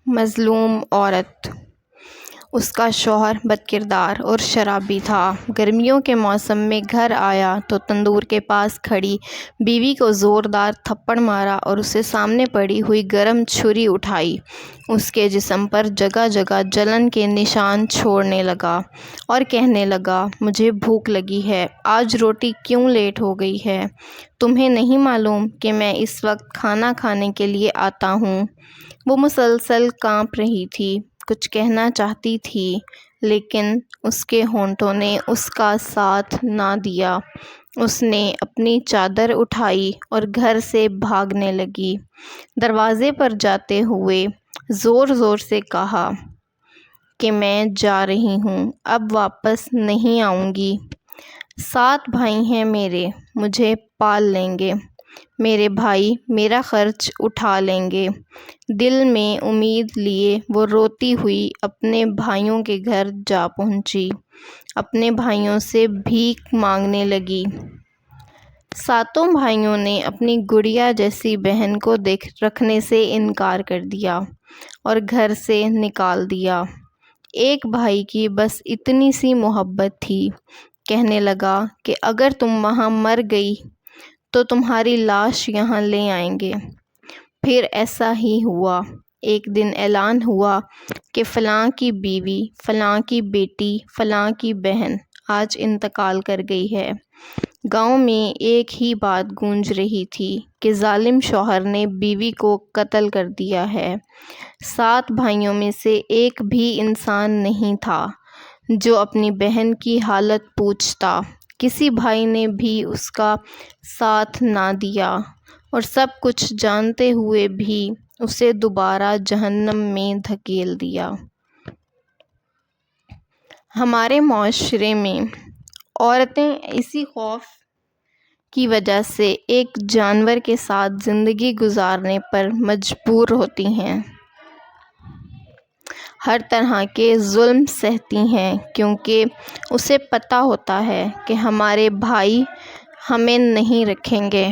مظلوم عورت۔ اس کا شوہر بد کردار اور شرابی تھا۔ گرمیوں کے موسم میں گھر آیا تو تندور کے پاس کھڑی بیوی کو زوردار تھپڑ مارا اور اسے سامنے پڑی ہوئی گرم چھری اٹھائی اس کے جسم پر جگہ جگہ جلن کے نشان چھوڑنے لگا اور کہنے لگا، مجھے بھوک لگی ہے، آج روٹی کیوں لیٹ ہو گئی ہے؟ تمہیں نہیں معلوم کہ میں اس وقت کھانا کھانے کے لیے آتا ہوں؟ وہ مسلسل کانپ رہی تھی، کچھ کہنا چاہتی تھی لیکن اس کے ہونٹوں نے اس کا ساتھ نہ دیا۔ اس نے اپنی چادر اٹھائی اور گھر سے بھاگنے لگی۔ دروازے پر جاتے ہوئے زور زور سے کہا کہ میں جا رہی ہوں، اب واپس نہیں آؤں گی۔ 7 بھائی ہیں میرے، مجھے پال لیں گے، میرے بھائی میرا خرچ اٹھا لیں گے۔ دل میں امید لیے وہ روتی ہوئی اپنے بھائیوں کے گھر جا پہنچی، اپنے بھائیوں سے بھیک مانگنے لگی۔ 7 بھائیوں نے اپنی گڑیا جیسی بہن کو رکھنے سے انکار کر دیا اور گھر سے نکال دیا۔ ایک بھائی کی بس اتنی سی محبت تھی، کہنے لگا کہ اگر تم وہاں مر گئی تو تمہاری لاش یہاں لے آئیں گے۔ پھر ایسا ہی ہوا۔ ایک دن اعلان ہوا کہ فلاں کی بیوی، فلاں کی بیٹی، فلاں کی بہن آج انتقال کر گئی ہے۔ گاؤں میں ایک ہی بات گونج رہی تھی کہ ظالم شوہر نے بیوی کو قتل کر دیا ہے۔ 7 بھائیوں میں سے ایک بھی انسان نہیں تھا جو اپنی بہن کی حالت پوچھتا۔ کسی بھائی نے بھی اس کا ساتھ نہ دیا اور سب کچھ جانتے ہوئے بھی اسے دوبارہ جہنم میں دھکیل دیا۔ ہمارے معاشرے میں عورتیں اسی خوف کی وجہ سے ایک جانور کے ساتھ زندگی گزارنے پر مجبور ہوتی ہیں، ہر طرح کے ظلم سہتی ہیں، کیونکہ اسے پتہ ہوتا ہے کہ ہمارے بھائی ہمیں نہیں رکھیں گے۔